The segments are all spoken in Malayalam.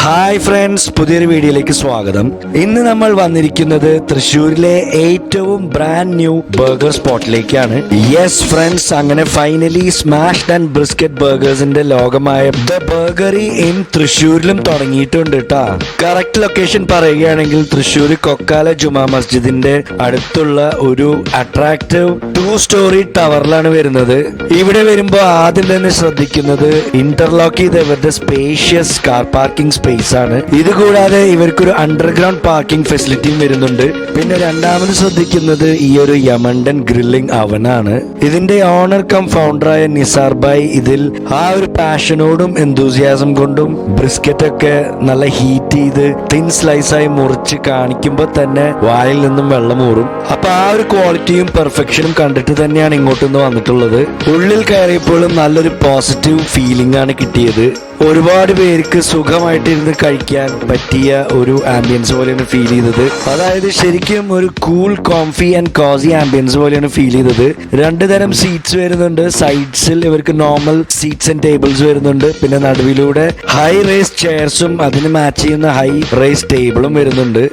ഹായ് ഫ്രണ്ട്സ്, പുതിയൊരു വീഡിയോയിലേക്ക് സ്വാഗതം. ഇന്ന് നമ്മൾ വന്നിരിക്കുന്നത് തൃശ്ശൂരിലെ ഏറ്റവും ബ്രാൻഡ് ന്യൂ ബർഗർ സ്പോട്ടിലേക്കാണ്. യെസ് ഫ്രണ്ട്സ്, അങ്ങനെ ഫൈനലി സ്മാഷ്ഡ് ആൻഡ് ബ്രിസ്ക്കറ്റ് ബർഗേഴ്സിന്റെ ലോകമായ ദ ബർഗറി ഇൻ തൃശ്ശൂരിലും തുടങ്ങിയിട്ടുണ്ട് കേട്ടാ. കറക്റ്റ് ലൊക്കേഷൻ പറയുകയാണെങ്കിൽ തൃശ്ശൂർ കൊക്കാല ജുമാ മസ്ജിദിന്റെ അടുത്തുള്ള ഒരു അട്രാക്റ്റീവ് 2-സ്റ്റോറി ടവറിലാണ് വരുന്നത്. ഇവിടെ വരുമ്പോൾ ആദ്യം തന്നെ ശ്രദ്ധിക്കുന്നത് ഇന്റർലോക്ക് ചെയ്ത ഇവരുടെ സ്പേഷ്യസ് കാർ പാർക്കിംഗ് സ്പേസ് ആണ്. ഇത് കൂടാതെ ഇവർക്കൊരു അണ്ടർഗ്രൗണ്ട് പാർക്കിംഗ് ഫെസിലിറ്റിയും വരുന്നുണ്ട്. പിന്നെ രണ്ടാമത് ശ്രദ്ധിക്കുന്നത് ഈ ഒരു യമണ്ടൻ ഗ്രില്ലിംഗ് അവനാണ്. ഇതിന്റെ ഓണർ കം ഫൗണ്ടറായ നിസാർ ഭായ് ഇതിൽ ആ ഒരു പാഷനോടും എന്തൂസിയാസം കൊണ്ടും ബ്രിസ്ക്കറ്റ് ഒക്കെ നല്ല ഹീറ്റ് ചെയ്ത് തിൻ സ്ലൈസായി മുറിച്ച് കാണിക്കുമ്പോൾ തന്നെ വായിൽ നിന്നും വെള്ളം ഊറും. അപ്പൊ ആ ഒരു ക്വാളിറ്റിയും പെർഫെക്ഷനും കണ്ടിട്ട് തന്നെയാണ് ഇങ്ങോട്ടൊന്ന് വന്നിട്ടുള്ളത്. ഉള്ളിൽ കയറിയപ്പോഴും നല്ലൊരു പോസിറ്റീവ് ഫീലിംഗ് ആണ് കിട്ടിയത്. ഒരുപാട് പേർക്ക് സുഖമായിട്ടിരുന്ന് കഴിക്കാൻ പറ്റിയ ഒരു ആംബിയൻസ് പോലെയാണ് ഫീൽ ചെയ്തത്. അതായത് ശരിക്കും ഒരു cool comfy and cosy ambience പോലെയാണ് ഫീൽ ചെയ്തത്. 2 തരം സീറ്റ്സ് വരുന്നുണ്ട്. സൈഡ്സിൽ ഇവർക്ക് നോർമൽ സീറ്റ്സ് ആൻഡ് ടേബിൾസ് വരുന്നുണ്ട്. പിന്നെ നടുവിലൂടെ ഹൈ റേസ് ചെയർസും അതിന് മാച്ച് ചെയ്യുന്ന ഹൈ റേസ് ടേബിളും വരുന്നുണ്ട്.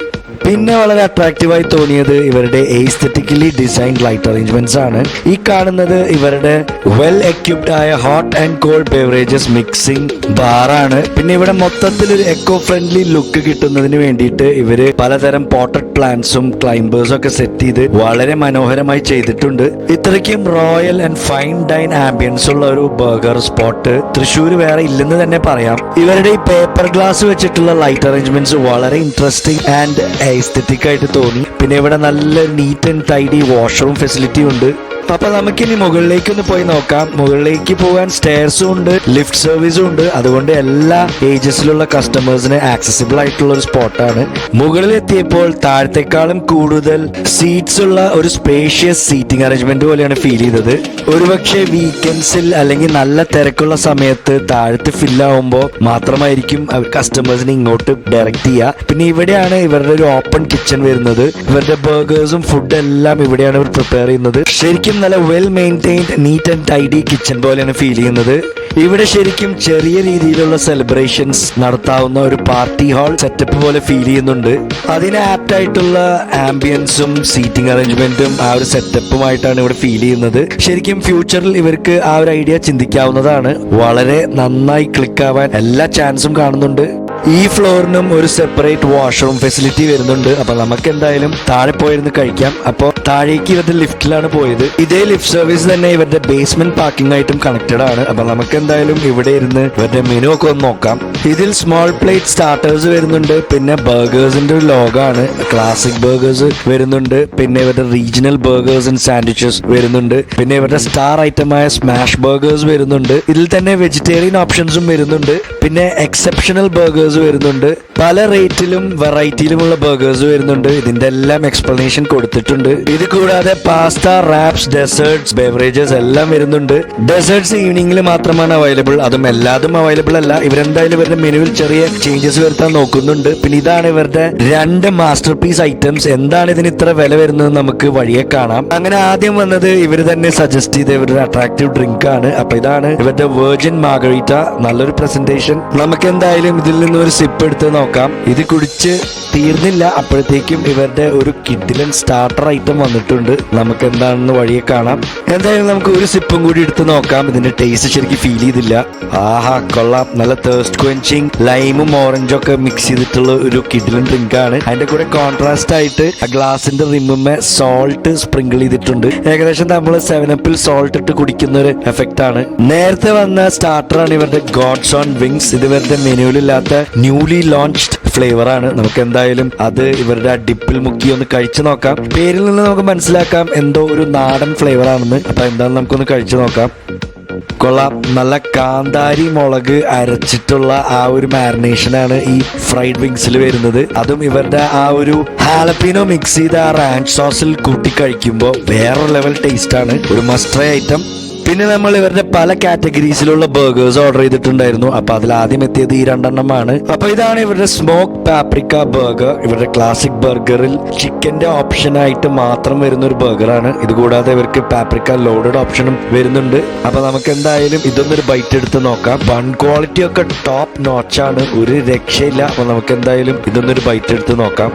പിന്നെ വളരെ അട്രാക്റ്റീവായി തോന്നിയത് ഇവരുടെ എസ്തെറ്റിക്കലി ഡിസൈൻഡ് ലൈറ്റ് അറേഞ്ച്മെന്റ്സ് ആണ്. ഈ കാണുന്നത് ഇവരുടെ വെൽ എക്യുപ്ഡ് ആയ hot and cold beverages mixing ബാറാണ്. പിന്നെ ഇവിടെ മൊത്തത്തിൽ ഒരു എക്കോ ഫ്രണ്ട്ലി ലുക്ക് കിട്ടുന്നതിന് വേണ്ടിയിട്ട് ഇവര് പലതരം പോട്ടഡ് പ്ലാന്റ്സും ക്ലൈംബേഴ്സും ഒക്കെ സെറ്റ് ചെയ്ത് വളരെ മനോഹരമായി ചെയ്തിട്ടുണ്ട്. ഇത്രയ്ക്കും royal and fine dine ambience ഉള്ള ഒരു ബർഗർ സ്പോട്ട് തൃശ്ശൂർ വേറെ ഇല്ലെന്ന് തന്നെ പറയാം. ഇവരുടെ ഈ പേപ്പർ ഗ്ലാസ് വെച്ചിട്ടുള്ള ലൈറ്റ് അറേഞ്ച്മെന്റ്സ് വളരെ ഇൻട്രസ്റ്റിംഗ് ആൻഡ് എസ്തെറ്റിക് ആയിട്ട് തോന്നി. പിന്നെ ഇവിടെ നല്ല neat and tidy washroom facility ഉണ്ട്. അപ്പൊ നമുക്കിനി മുകളിലേക്കൊന്ന് പോയി നോക്കാം. മുകളിലേക്ക് പോകാൻ സ്റ്റെയർസും ഉണ്ട്, ലിഫ്റ്റ് സർവീസും ഉണ്ട്. അതുകൊണ്ട് എല്ലാ ഏജസിലുള്ള കസ്റ്റമേഴ്സിന് ആക്സസിബിൾ ആയിട്ടുള്ള ഒരു സ്പോട്ടാണ്. മുകളിൽ എത്തിയപ്പോൾ താഴത്തെക്കാളും കൂടുതൽ സീറ്റ്സ് ഉള്ള ഒരു സ്പേഷ്യസ് സീറ്റിംഗ് അറേഞ്ച്മെന്റ് പോലെയാണ് ഫീൽ ചെയ്തത്. ഒരുപക്ഷെ വീക്കെൻഡ്സിൽ അല്ലെങ്കിൽ നല്ല തിരക്കുള്ള സമയത്ത് താഴത്ത് ഫില്ലാവുമ്പോൾ മാത്രമായിരിക്കും കസ്റ്റമേഴ്സിനെ ഇങ്ങോട്ട് ഡയറക്റ്റ് ചെയ്യുക. പിന്നെ ഇവിടെയാണ് ഇവരുടെ ഒരു ഓപ്പൺ കിച്ചൺ വരുന്നത്. ഇവരുടെ ബർഗേഴ്സും ഫുഡ് എല്ലാം ഇവിടെയാണ് ഇവർ പ്രിപ്പയർ ചെയ്യുന്നത്. ശരിക്കും നല്ല well maintained neat and tidy kitchen പോലെയാണ് ഫീൽ ചെയ്യുന്നത്. ഇവിടെ ശരിക്കും ചെറിയ രീതിയിലുള്ള സെലിബ്രേഷൻസ് നടത്താവുന്ന ഒരു പാർട്ടി ഹാൾ സെറ്റപ്പ് പോലെ ഫീൽ ചെയ്യുന്നുണ്ട്. അതിന് ആപ്റ്റ് ആയിട്ടുള്ള ആംബിയൻസും സീറ്റിംഗ് അറേഞ്ച്മെന്റും ആ ഒരു സെറ്റപ്പുമായിട്ടാണ് ഇവിടെ ഫീൽ ചെയ്യുന്നത്. ശരിക്കും ഫ്യൂച്ചറിൽ ഇവർക്ക് ആ ഒരു ഐഡിയ ചിന്തിക്കാവുന്നതാണ്. വളരെ നന്നായി ക്ലിക്ക് ആവാൻ എല്ലാ ചാൻസും കാണുന്നുണ്ട്. ഈ ഫ്ലോറിനും ഒരു സെപ്പറേറ്റ് വാഷ്റൂം ഫെസിലിറ്റി വരുന്നുണ്ട്. അപ്പൊ നമുക്ക് എന്തായാലും താഴെ പോയിരുന്ന് കഴിക്കാം. അപ്പോൾ താഴേക്ക് ഇവരുടെ ലിഫ്റ്റിലാണ് പോയത്. ഇതേ ലിഫ്റ്റ് സർവീസ് തന്നെ ഇവരുടെ ബേസ്മെന്റ് പാർക്കിംഗ് ആയിട്ടും കണക്റ്റഡ് ആണ്. അപ്പൊ നമുക്ക് എന്തായാലും ഇവിടെ ഇരുന്ന് ഇവരുടെ മെനു ഒക്കെ ഒന്ന് നോക്കാം. ഇതിൽ സ്മോൾ പ്ലേറ്റ് സ്റ്റാർട്ടേഴ്സ് വരുന്നുണ്ട്. പിന്നെ ബർഗേഴ്സിന്റെ ഒരു ലോഗാണ്. ക്ലാസിക് ബർഗേഴ്സ് വരുന്നുണ്ട്. പിന്നെ ഇവരുടെ റീജിയണൽ ബർഗേഴ്സ് ആൻഡ് സാൻഡ്വിച്ചസ് വരുന്നുണ്ട്. പിന്നെ ഇവരുടെ സ്റ്റാർ ഐറ്റമായ സ്മാഷ് ബർഗേഴ്സ് വരുന്നുണ്ട്. ഇതിൽ തന്നെ വെജിറ്റേറിയൻ ഓപ്ഷൻസും വരുന്നുണ്ട്. പിന്നെ എക്സെപ്ഷണൽ ബർഗേഴ്സ് വരുന്നുണ്ട്. പല റേറ്റിലും വെറൈറ്റിയിലുമുള്ള ബർഗേഴ്സ് വരുന്നുണ്ട്. ഇതിന്റെ എല്ലാം എക്സ്പ്ലനേഷൻ കൊടുത്തിട്ടുണ്ട്. ഇത് കൂടാതെ പാസ്ത, റാപ്സ്, ഡെസേർട്സ്, ബെവറേജസ് എല്ലാം വരുന്നുണ്ട്. ഡെസേർട്സ് ഈവനിംഗിൽ മാത്രമാണ് അവൈലബിൾ. അതും എല്ലാതും അവൈലബിൾ അല്ല. ഇവരെന്തായാലും ഇവരുടെ മെനുവിൽ ചെറിയ ചേഞ്ചസ് വരുത്താൻ നോക്കുന്നുണ്ട്. പിന്നെ ഇതാണ് ഇവരുടെ 2 മാസ്റ്റർ പീസ് ഐറ്റംസ്. എന്താണ് ഇതിന് ഇത്ര വില വരുന്നത് നമുക്ക് വഴിയെ കാണാം. അങ്ങനെ ആദ്യം വന്നത് ഇവർ തന്നെ സജസ്റ്റ് ചെയ്ത ഇവരുടെ അട്രാക്റ്റീവ് ഡ്രിങ്ക് ആണ്. അപ്പൊ ഇതാണ് ഇവരുടെ വെർജിൻ മാർഗരീറ്റ. നല്ലൊരു പ്രസന്റേഷൻ. നമുക്ക് എന്തായാലും ഇതിൽ നിന്ന് ഒരു സിപ്പ് എടുത്ത് നോക്കാം. ഇത് കുടിച്ച് തീർന്നില്ല അപ്പോഴത്തേക്കും ഇവരുടെ ഒരു കിഡിലൻ സ്റ്റാർട്ടർ ഐറ്റം വന്നിട്ടുണ്ട്. നമുക്ക് എന്താണെന്ന് വഴിയെ കാണാം. എന്തായാലും നമുക്ക് ഒരു സിപ്പും കൂടി എടുത്ത് നോക്കാം. ഇതിന്റെ ടേസ്റ്റ് ശരിക്കും ഫീൽ ചെയ്തില്ല. ആഹാ, കൊള്ളാം. നല്ല തേഴ്സ്റ്റ് ക്വെൻച്ചിങ് ലൈമും ഓറഞ്ചും ഒക്കെ മിക്സ് ചെയ്തിട്ടുള്ള ഒരു കിഡിലൻ ഡ്രിങ്ക് ആണ്. അതിന്റെ കൂടെ കോൺട്രാസ്റ്റ് ആയിട്ട് ആ ഗ്ലാസിന്റെ റിമ്മുമേ സോൾട്ട് സ്പ്രിങ്കിൾ ചെയ്തിട്ടുണ്ട്. ഏകദേശം നമ്മൾ 7-Upൽ സോൾട്ട് ഇട്ട് കുടിക്കുന്ന ഒരു എഫക്റ്റ് ആണ്. നേരത്തെ വന്ന സ്റ്റാർട്ടർ ആണ് ഇവരുടെ ഗോഡ്സ് ഓൺ വിങ്സ്. ഇത് ഇവരുടെ മെനുവിലില്ലാത്ത ന്യൂലി ലോഞ്ച്ഡ് ഫ്ലേവർ ആണ്. നമുക്ക് എന്തായാലും അത് ഇവരുടെ ആ ഡിപ്പിൽ മുക്കി ഒന്ന് കഴിച്ചു നോക്കാം. പേരിൽ നിന്ന് നമുക്ക് മനസ്സിലാക്കാം എന്തോ ഒരു നാടൻ ഫ്ലേവർ ആണെന്ന്. അപ്പൊ എന്താണെന്ന് നമുക്കൊന്ന് കഴിച്ചു നോക്കാം. കൊള്ളാം. നല്ല കാന്താരി മുളക് അരച്ചിട്ടുള്ള ആ ഒരു മാരിനേഷനാണ് ഈ ഫ്രൈഡ് വിങ്സിൽ വരുന്നത്. അതും ഇവരുടെ ആ ഒരു ഹാലപ്പീനോ മിക്സ് ചെയ്ത ആ റാഞ്ച് സോസിൽ കൂട്ടി കഴിക്കുമ്പോൾ വേറൊരു ലെവൽ ടേസ്റ്റ് ആണ്. ഒരു മസ്റ്റ് ട്രൈ ഐറ്റം. പിന്നെ നമ്മൾ ഇവരുടെ പല കാറ്റഗറീസിലുള്ള ബർഗേഴ്സ് ഓർഡർ ചെയ്തിട്ടുണ്ടായിരുന്നു. അപ്പൊ അതിൽ ആദ്യം എത്തിയത് ഈ 2 അപ്പൊ ഇതാണ് ഇവരുടെ സ്മോക്ക് പാപ്രിക്ക ബർഗർ. ഇവരുടെ ക്ലാസിക് ബർഗറിൽ ചിക്കന്റെ ഓപ്ഷൻ ആയിട്ട് മാത്രം വരുന്ന ഒരു ബർഗറാണ്. ഇത് കൂടാതെ ഇവർക്ക് പാപ്രിക്ക ലോഡഡ് ഓപ്ഷനും വരുന്നുണ്ട്. അപ്പൊ നമുക്ക് എന്തായാലും ഇതൊന്നൊരു ബൈറ്റ് എടുത്ത് നോക്കാം. ബൺ ക്വാളിറ്റി ഒക്കെ ടോപ്പ് നോച്ചാണ്, ഒരു രക്ഷയില്ല. അപ്പൊ നമുക്ക് എന്തായാലും ഇതൊന്നൊരു ബൈറ്റ് എടുത്ത് നോക്കാം.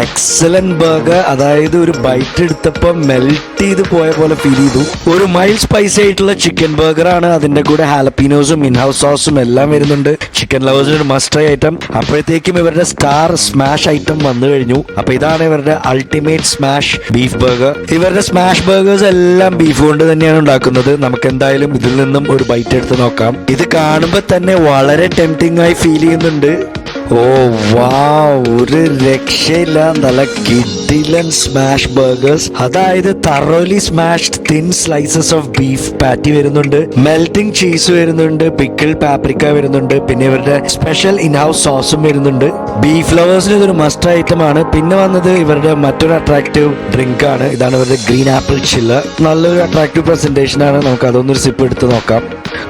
Excellent burger. അതായത് ഒരു ബൈറ്റ് എടുത്തപ്പോൾ മെൽറ്റ് ചെയ്ത് പോയ പോലെ ഫീൽ ചെയ്തു. ഒരു മൈൽഡ് സ്പൈസി ആയിട്ടുള്ള ചിക്കൻ ബർഗർ ആണ്. അതിന്റെ കൂടെ ഹാലപ്പീനോസും ഇൻഹൗസ് സോസും എല്ലാം വരുന്നുണ്ട്. ചിക്കൻ ലവേഴ്സിന് ഒരു മസ്റ്റ് ഐറ്റം. അപ്പോഴത്തേക്കും ഇവരുടെ സ്റ്റാർ സ്മാഷ് ഐറ്റം വന്നു കഴിഞ്ഞു. അപ്പൊ ഇതാണ് ഇവരുടെ അൾട്ടിമേറ്റ് സ്മാഷ് ബീഫ് ബർഗർ. ഇവരുടെ സ്മാഷ് ബർഗേഴ്സ് എല്ലാം ബീഫ് കൊണ്ട് തന്നെയാണ് ഉണ്ടാക്കുന്നത്. നമുക്ക് എന്തായാലും ഇതിൽ നിന്നും ഒരു ബൈറ്റ് എടുത്ത് നോക്കാം. ഇത് കാണുമ്പോൾ തന്നെ വളരെ ടെംപ്റ്റിംഗ് ആയി ഫീൽ ചെയ്യുന്നുണ്ട്. ഓ വാവ്, ഒരു രക്ഷയില്ല. നല്ല കിഡിലൻ സ്മാഷ് ബർഗേഴ്സ്. അതായത് thoroughly smashed thin slices of beef patty വരുന്നുണ്ട്, മെൽറ്റിംഗ് ചീസ് വരുന്നുണ്ട്, പിക്കിൾ പാപ്രിക്ക വരുന്നുണ്ട്, പിന്നെ ഇവരുടെ സ്പെഷ്യൽ ഇൻഹൗസ് സോസും വരുന്നുണ്ട്. ബീഫ് ലവേഴ്സിന് ഇതൊരു മസ്റ്റ് ഐറ്റം ആണ്. പിന്നെ വന്നത് ഇവരുടെ മറ്റൊരു അട്രാക്റ്റീവ് ഡ്രിങ്ക് ആണ്. ഇതാണ് ഇവരുടെ ഗ്രീൻ ആപ്പിൾ ചില്ലർ. നല്ലൊരു അട്രാക്റ്റീവ് പ്രസന്റേഷൻ ആണ്. നമുക്ക് അതൊന്നൊരു സിപ്പ് എടുത്ത് നോക്കാം.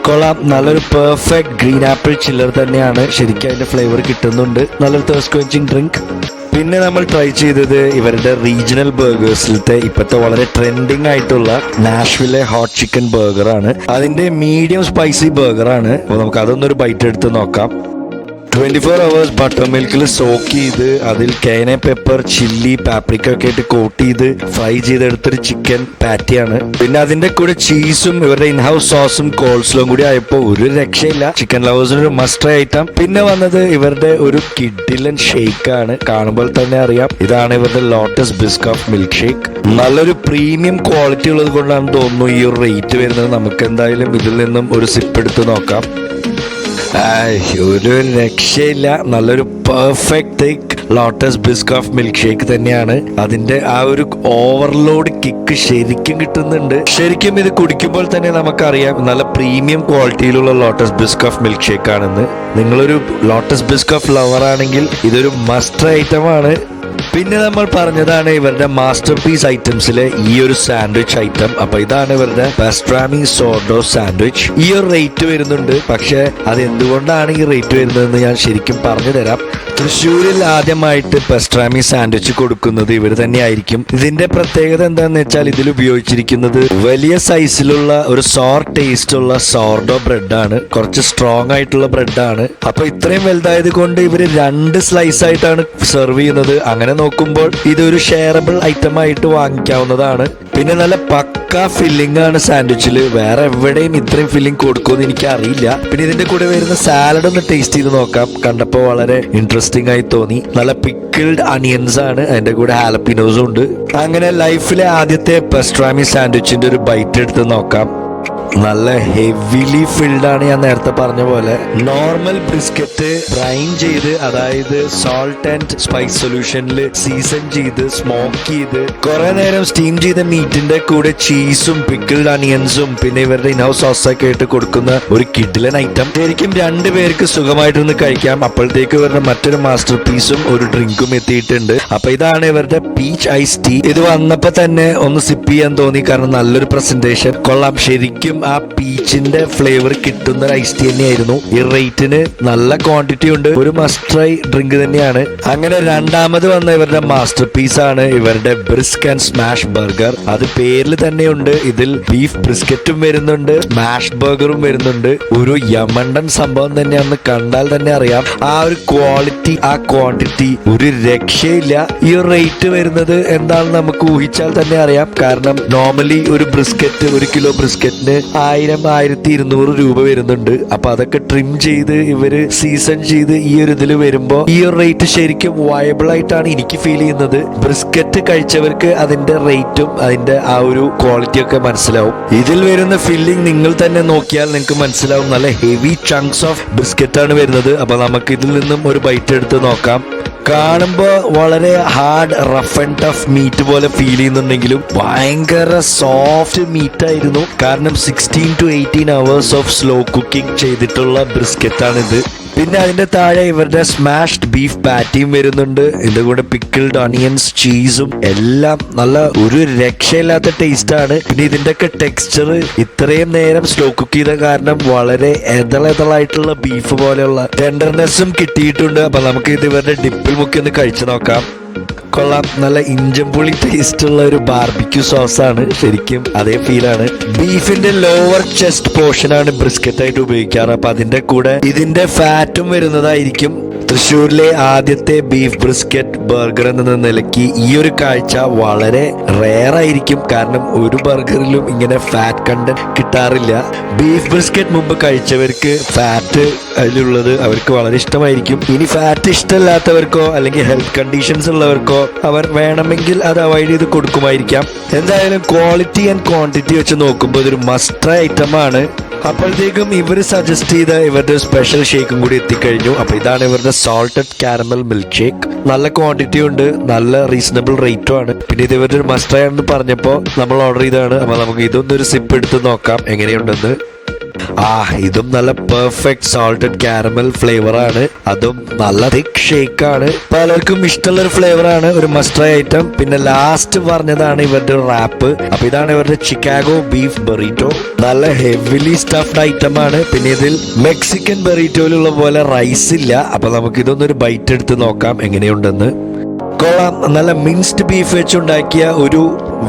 കൊള്ളാം, നല്ലൊരു പെർഫെക്റ്റ് ഗ്രീൻ ആപ്പിൾ ചില്ലർ തന്നെയാണ്. ശരിക്കും അതിന്റെ ഫ്ലേവർ കിട്ടുന്നുണ്ട്. നല്ലൊരു തേഴ്സ്റ്റ് ക്വെഞ്ചിങ് ഡ്രിങ്ക്. പിന്നെ നമ്മൾ ട്രൈ ചെയ്തത് ഇവരുടെ റീജിയണൽ ബർഗേഴ്സിലത്തെ ഇപ്പോഴത്തെ വളരെ ട്രെൻഡിങ് ആയിട്ടുള്ള നാഷ്വിലെ ഹോട്ട് ചിക്കൻ ബർഗർ ആണ്. അതിന്റെ മീഡിയം സ്പൈസി ബർഗർ ആണ്. അപ്പോൾ നമുക്ക് അതൊന്നൊരു ബൈറ്റ് എടുത്ത് നോക്കാം. 24 hours ബട്ടർ മിൽക്കിൽ സോക്ക് ചെയ്ത് അതിൽ കേന പെപ്പർ, ചില്ലി, പാപ്രിക്ക ഒക്കെ ആയിട്ട് കോട്ട് ചെയ്ത് ഫ്രൈ ചെയ്തെടുത്തൊരു ചിക്കൻ പാറ്റിയാണ്. പിന്നെ അതിന്റെ കൂടെ ചീസും ഇവരുടെ ഇൻഹൗസ് സോസും കോൾസ്ലോയും കൂടി ആയപ്പോൾ ഒരു രക്ഷയില്ല. ചിക്കൻ ലവേഴ്സിന് ഒരു മസ്റ്റ് ഐറ്റം. പിന്നെ വന്നത് ഇവരുടെ ഒരു കിഡിലൻ ഷേക്ക് ആണ്. കാണുമ്പോൾ തന്നെ അറിയാം, ഇതാണ് ഇവരുടെ ലോട്ടസ് ബിസ്കറ്റ് മിൽക്ക് ഷേക്ക്. നല്ലൊരു പ്രീമിയം ക്വാളിറ്റി ഉള്ളത് കൊണ്ടാണ് തോന്നുന്നു ഈ ഒരു റേറ്റ് വരുന്നത്. നമുക്ക് എന്തായാലും ഇതിൽ നിന്നും ഒരു സിപ്പ് എടുത്ത് നോക്കാം. ഒരു രക്ഷയില്ല. നല്ലൊരു പെർഫെക്റ്റ് തിക്ക് ലോട്ടസ് ബിസ്കറ്റ് മിൽക്ക് ഷേക്ക് തന്നെയാണ്. അതിന്റെ ആ ഒരു ഓവർലോഡ് കിക്ക് ശരിക്കും കിട്ടുന്നുണ്ട്. ശരിക്കും ഇത് കുടിക്കുമ്പോൾ തന്നെ നമുക്കറിയാം നല്ല പ്രീമിയം ക്വാളിറ്റിയിലുള്ള ലോട്ടസ് ബിസ്കറ്റ് മിൽക്ക് ഷേക്ക് ആണെന്ന്. നിങ്ങളൊരു ലോട്ടസ് ബിസ്കറ്റ് ലവർ ആണെങ്കിൽ ഇതൊരു മസ്റ്റ് ഐറ്റം ആണ്. പിന്നെ നമ്മൾ പറഞ്ഞതാണ് ഇവരുടെ മാസ്റ്റർ പീസ് ഐറ്റംസിലെ ഈ ഒരു സാൻഡ്വിച്ച് ഐറ്റം. അപ്പൊ ഇതാണ് ഇവരുടെ പാസ്ട്രാമി സോർഡോ സാൻഡ്വിച്ച്. ഈ ഒരു റേറ്റ് വരുന്നുണ്ട്. പക്ഷെ അത് എന്തുകൊണ്ടാണ് ഈ റേറ്റ് വരുന്നതെന്ന് ഞാൻ ശരിക്കും പറഞ്ഞു തരാം. തൃശ്ശൂരിൽ ആദ്യമായിട്ട് പാസ്ട്രാമി സാൻഡ്വിച്ച് കൊടുക്കുന്നത് ഇവർ തന്നെയായിരിക്കും. ഇതിന്റെ പ്രത്യേകത എന്താണെന്ന് വെച്ചാൽ ഇതിൽ ഉപയോഗിച്ചിരിക്കുന്നത് വലിയ സൈസിലുള്ള ഒരു സോർ ടേസ്റ്റ് ഉള്ള സോർഡോ ബ്രെഡാണ്. കുറച്ച് സ്ട്രോങ് ആയിട്ടുള്ള ബ്രെഡാണ്. അപ്പൊ ഇത്രയും വലുതായത് കൊണ്ട് ഇവര് 2 സ്ലൈസ് ആയിട്ടാണ് സെർവ് ചെയ്യുന്നത്. അങ്ങനെ നോക്കുമ്പോൾ ഇതൊരു ഷെയറബിൾ ഐറ്റം ആയിട്ട് വാങ്ങിക്കാവുന്നതാണ്. പിന്നെ നല്ല പക്ക ഫില്ലിംഗ് ആണ് സാൻഡ്വിച്ചിൽ. വേറെ എവിടെയും ഇത്രയും ഫില്ലിംഗ് കൊടുക്കുമെന്ന് എനിക്ക് അറിയില്ല. പിന്നെ ഇതിന്റെ കൂടെ വരുന്ന സാലഡ് ഒന്ന് ടേസ്റ്റ് ചെയ്ത് നോക്കാം. കണ്ടപ്പോൾ വളരെ ഇൻട്രസ്റ്റിംഗ് ആയി തോന്നി. നല്ല പിക്കിൾഡ് അണിയൻസ് ആണ്. അതിന്റെ കൂടെ ഹാലപ്പിനോസും ഉണ്ട്. അങ്ങനെ ലൈഫിലെ ആദ്യത്തെ പാസ്ട്രാമി സാൻഡ്വിച്ചിന്റെ ഒരു ബൈറ്റ് എടുത്ത് നോക്കാം. നല്ല ഹെവിലി ഫിൽഡ് ആണ്. ഞാൻ നേരത്തെ പറഞ്ഞ പോലെ നോർമൽ ബ്രിസ്ക്കറ്റ് ബ്രൈൻ ചെയ്ത്, അതായത് സോൾട്ട് ആൻഡ് സ്പൈസ് സൊല്യൂഷനിൽ സീസൺ ചെയ്ത് സ്മോക്ക് ചെയ്ത് കുറെ നേരം സ്റ്റീം ചെയ്ത മീറ്റിന്റെ കൂടെ ചീസും പിക്കിൾഡ് അണിയൻസും പിന്നെ ഇവരുടെ ഇൻഹൗസ് സോസൊക്കെ ആയിട്ട് കൊടുക്കുന്ന ഒരു കിഡിലൻ ഐറ്റം. ശരിക്കും 2 പേർക്ക് സുഖമായിട്ടൊന്ന് കഴിക്കാം. അപ്പോഴത്തേക്ക് ഇവരുടെ മറ്റൊരു മാസ്റ്റർ പീസും ഒരു ഡ്രിങ്കും എത്തിയിട്ടുണ്ട്. അപ്പൊ ഇതാണ് ഇവരുടെ പീച്ച് ഐസ് ടീ. ഇത് വന്നപ്പോ തന്നെ ഒന്ന് സിപ്പ് ചെയ്യാൻ തോന്നി. കാരണം നല്ലൊരു പ്രസന്റേഷൻ. കൊള്ളാം. ശരിക്കും ആ പീച്ചിന്റെ ഫ്ലേവർ കിട്ടുന്ന ഒരു ഐസ് ടീ തന്നെയായിരുന്നു. ഈ റേറ്റിന് നല്ല ക്വാണ്ടിറ്റി ഉണ്ട്. ഒരു മസ്റ്റ് ട്രൈ ഡ്രിങ്ക് തന്നെയാണ്. അങ്ങനെ രണ്ടാമത് വന്ന ഇവരുടെ മാസ്റ്റർ പീസ് ആണ് ഇവരുടെ ബ്രിസ്ക് ആൻഡ് സ്മാഷ് ബർഗർ. അത് പേരിൽ തന്നെയുണ്ട്. ഇതിൽ ബീഫ് ബ്രിസ്ക്കറ്റും വരുന്നുണ്ട്, സ്മാഷ് ബർഗറും വരുന്നുണ്ട്. ഒരു യമണ്ടൻ സംഭവം തന്നെയാണെന്ന് കണ്ടാൽ തന്നെ അറിയാം. ആ ഒരു ക്വാളിറ്റി, ആ ക്വാണ്ടിറ്റി ഒരു രക്ഷയില്ല. ഈ ഒരു റേറ്റ് വരുന്നത് എന്താണെന്ന് നമുക്ക് ഊഹിച്ചാൽ തന്നെ അറിയാം. കാരണം നോർമലി ഒരു ബ്രിസ്ക്കറ്റ്, 1 കിലോ ബ്രിസ്ക്കറ്റിന് 1000-1200 രൂപ വരുന്നുണ്ട്. അപ്പൊ അതൊക്കെ ട്രിം ചെയ്ത് ഇവര് സീസൺ ചെയ്ത് ഈ ഒരു ഇതിൽ വരുമ്പോ ഈ ഒരു റേറ്റ് ശരിക്കും വയബിൾ ആയിട്ടാണ് എനിക്ക് ഫീൽ ചെയ്യുന്നത്. ബ്രിസ്ക്കറ്റ് കഴിച്ചവർക്ക് അതിന്റെ റേറ്റും അതിന്റെ ആ ഒരു ക്വാളിറ്റി ഒക്കെ മനസ്സിലാവും. ഇതിൽ വരുന്ന ഫില്ലിംഗ് നിങ്ങൾ തന്നെ നോക്കിയാൽ നിങ്ങൾക്ക് മനസ്സിലാവും. നല്ല ഹെവി ചങ്ക്സ് ഓഫ് ബിസ്ക്കറ്റ് ആണ് വരുന്നത്. അപ്പൊ നമുക്ക് ഇതിൽ നിന്നും ഒരു ബൈറ്റ് എടുത്ത് നോക്കാം. കാണുമ്പോൾ വളരെ hard rough and tough meat പോലെ ഫീൽ ചെയ്യുന്നുണ്ടെങ്കിലും ഭയങ്കര സോഫ്റ്റ് മീറ്റ് ആയിരുന്നു. കാരണം 16 to 18 hours of slow cooking ചെയ്തിട്ടുള്ള ബ്രിസ്ക്കറ്റ് ആണിത്. പിന്നെ അതിന്റെ താഴെ ഇവരുടെ സ്മാഷ്ഡ് ബീഫ് പാറ്റിയും വരുന്നുണ്ട്. ഇതിന്റെ കൂടെ പിക്കിൾഡ് ഓണിയൻസ്, ചീസും എല്ലാം നല്ല ഒരു രക്ഷയില്ലാത്ത ടേസ്റ്റ് ആണ്. പിന്നെ ഇതിന്റെ ഒക്കെ ടെക്സ്ചർ ഇത്രയും നേരം സ്ലോ കുക്ക് ചെയ്ത കാരണം വളരെ എതളായിട്ടുള്ള ബീഫ് പോലെയുള്ള ടെൻഡർനെസ്സും കിട്ടിയിട്ടുണ്ട്. അപ്പൊ നമുക്ക് ഇത് ഇവരുടെ ഡിപ്പിൽ മുക്കി ഒന്ന് കഴിച്ചു നോക്കാം. കൊള്ളാം, നല്ല ഇഞ്ചംപുളി ടേസ്റ്റ് ഉള്ള ഒരു ബാർബിക്യൂ സോസാണ്. ശരിക്കും അതേ ഫീലാണ്. ബീഫിന്റെ ലോവർ ചെസ്റ്റ് പോർഷൻ ആണ് ബ്രിസ്ക്കറ്റ് ആയിട്ട് ഉപയോഗിക്കാറ്. അപ്പൊ അതിന്റെ കൂടെ ഇതിന്റെ ഫാറ്റും വരുന്നതായിരിക്കും. തൃശ്ശൂരിലെ ആദ്യത്തെ ബീഫ് ബ്രിസ്ക്കറ്റ് ബർഗർ എന്ന നിലയ്ക്ക് ഈ ഒരു കാഴ്ച വളരെ റെയർ ആയിരിക്കും. കാരണം ഒരു ബർഗറിലും ഇങ്ങനെ ഫാറ്റ് കണ്ടന്റ് കിട്ടാറില്ല. ബീഫ് ബ്രിസ്ക്കറ്റ് മുമ്പ് കഴിച്ചവർക്ക് ഫാറ്റ് അതിലുള്ളത് അവർക്ക് വളരെ ഇഷ്ടമായിരിക്കും. ഇനി ഫാറ്റ് ഇഷ്ടമല്ലാത്തവർക്കോ അല്ലെങ്കിൽ ഹെൽത്ത് കണ്ടീഷൻസ് ഉള്ളവർക്കോ അവർ വേണമെങ്കിൽ അത് അവോയ്ഡ് ചെയ്ത് കൊടുക്കുമായിരിക്കാം. എന്തായാലും ക്വാളിറ്റി ആൻഡ് ക്വാണ്ടിറ്റി വെച്ച് നോക്കുമ്പോൾ ഇതൊരു മസ്റ്റ് ഐറ്റം ആണ്. അപ്പോഴത്തേക്കും ഇവർ സജസ്റ്റ് ചെയ്ത ഇവരുടെ സ്പെഷ്യൽ ഷേക്കും കൂടി എത്തിക്കഴിഞ്ഞു. അപ്പൊ ഇതാണ് ഇവരുടെ സാൾട്ടഡ് കാരമൽ മിൽക്ക് ഷേക്ക്. നല്ല ക്വാണ്ടിറ്റി ഉണ്ട്, നല്ല റീസണബിൾ റേറ്റും ആണ്. പിന്നെ ഇത് ഇവരുടെ ഒരു മസ്റ്റ് ആണെന്ന് പറഞ്ഞപ്പോൾ നമ്മൾ ഓർഡർ ചെയ്തതാണ്. അപ്പൊ നമുക്ക് ഇതൊന്നൊരു സിപ്പ് എടുത്ത് നോക്കാം എങ്ങനെയുണ്ടെന്ന്. ഇതും നല്ല പെർഫെക്റ്റ് സാൾട്ടഡ് കാരമൽ ഫ്ലേവർ ആണ്. അതും നല്ല തിക് ഷേക്ക് ആണ്. പലർക്കും ഇഷ്ടമുള്ള ഒരു ഫ്ലേവർ ആണ്, ഒരു മസ്റ്റ് ഐറ്റം. പിന്നെ ലാസ്റ്റ് പറഞ്ഞതാണ് ഇവരുടെ റാപ്പ്. അപ്പൊ ഇതാണ് ഇവരുടെ ചിക്കാഗോ ബീഫ് ബെറീറ്റോ. നല്ല ഹെവിലി സ്റ്റഫ്ഡ് ഐറ്റം ആണ്. പിന്നെ ഇതിൽ മെക്സിക്കൻ ബെറീറ്റോയിലുള്ള പോലെ റൈസ് ഇല്ല. അപ്പൊ നമുക്ക് ഇതൊന്നൊരു ബൈറ്റ് എടുത്ത് നോക്കാം എങ്ങനെയുണ്ടെന്ന്. കൊള്ളാം, നല്ല മിൻസ്ഡ് ബീഫ് വെച്ചുണ്ടാക്കിയ ഒരു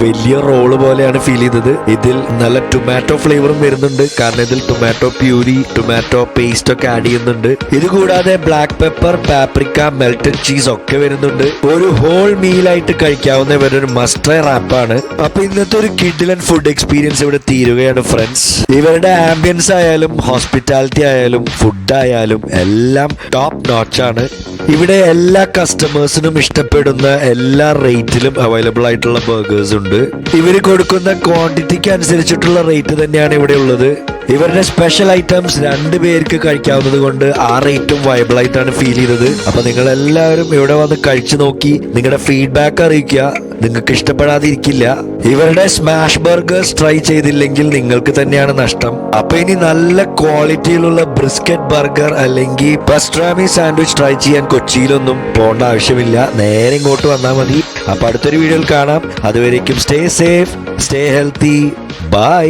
വലിയ റോള് പോലെയാണ് ഫീൽ ചെയ്തത്. ഇതിൽ നല്ല ടൊമാറ്റോ ഫ്ലേവറും വരുന്നുണ്ട്. കാരണം ഇതിൽ ടൊമാറ്റോ പ്യൂരി, ടൊമാറ്റോ പേസ്റ്റ് ഒക്കെ ആഡ് ചെയ്യുന്നുണ്ട്. ഇത് കൂടാതെ black pepper, paprika, melted cheese ഒക്കെ വരുന്നുണ്ട്. ഒരു ഹോൾ മീലായിട്ട് കഴിക്കാവുന്ന ഇവരൊരു മസ്റ്റ് റാപ്പാണ്. അപ്പൊ ഇന്നത്തെ ഒരു കിഡിലൻ ഫുഡ് എക്സ്പീരിയൻസ് ഇവിടെ തീരുകയാണ് ഫ്രണ്ട്സ്. ഇവരുടെ ആംബിയൻസ് ആയാലും ഹോസ്പിറ്റാലിറ്റി ആയാലും ഫുഡ് ആയാലും എല്ലാം ടോപ്പ് നോച്ച് ആണ്. ഇവിടെ എല്ലാ കസ്റ്റമേഴ്സിനും ഇഷ്ടപ്പെടുന്ന എല്ലാ റേറ്റിലും അവൈലബിൾ ആയിട്ടുള്ള ബർഗേഴ്സ് ഉണ്ട്. ഇവര് കൊടുക്കുന്ന ക്വാണ്ടിറ്റിക്ക് അനുസരിച്ചിട്ടുള്ള റേറ്റ് തന്നെയാണ് ഇവിടെ ഉള്ളത്. ഇവരുടെ സ്പെഷ്യൽ ഐറ്റംസ് 2 പേർക്ക് കഴിക്കാവുന്നത് കൊണ്ട് ആ റേറ്റും വയബിൾ ആയിട്ടാണ് ഫീൽ ചെയ്തത്. അപ്പൊ നിങ്ങൾ എല്ലാവരും ഇവിടെ വന്ന് കഴിച്ചു നോക്കി നിങ്ങളുടെ ഫീഡ്ബാക്ക് അറിയിക്കുക. നിങ്ങൾക്ക് ഇഷ്ടപ്പെടാതിരിക്കില്ല. ഇവരുടെ സ്മാഷ് ബർഗേഴ്സ് ട്രൈ ചെയ്തില്ലെങ്കിൽ നിങ്ങൾക്ക് തന്നെയാണ് നഷ്ടം. അപ്പൊ ഇനി നല്ല ക്വാളിറ്റിയിലുള്ള ബ്രിസ്ക്കറ്റ് ബർഗർ അല്ലെങ്കിൽ പസ്ട്രാമി സാൻഡ്വിച്ച് ട്രൈ ചെയ്യാൻ കൊച്ചിയിലൊന്നും പോകേണ്ട ആവശ്യമില്ല. നേരെ ഇങ്ങോട്ട് വന്നാൽ മതി. അപ്പൊ അടുത്തൊരു വീഡിയോയിൽ കാണാം. അതുവരേക്കും stay safe, stay healthy, by.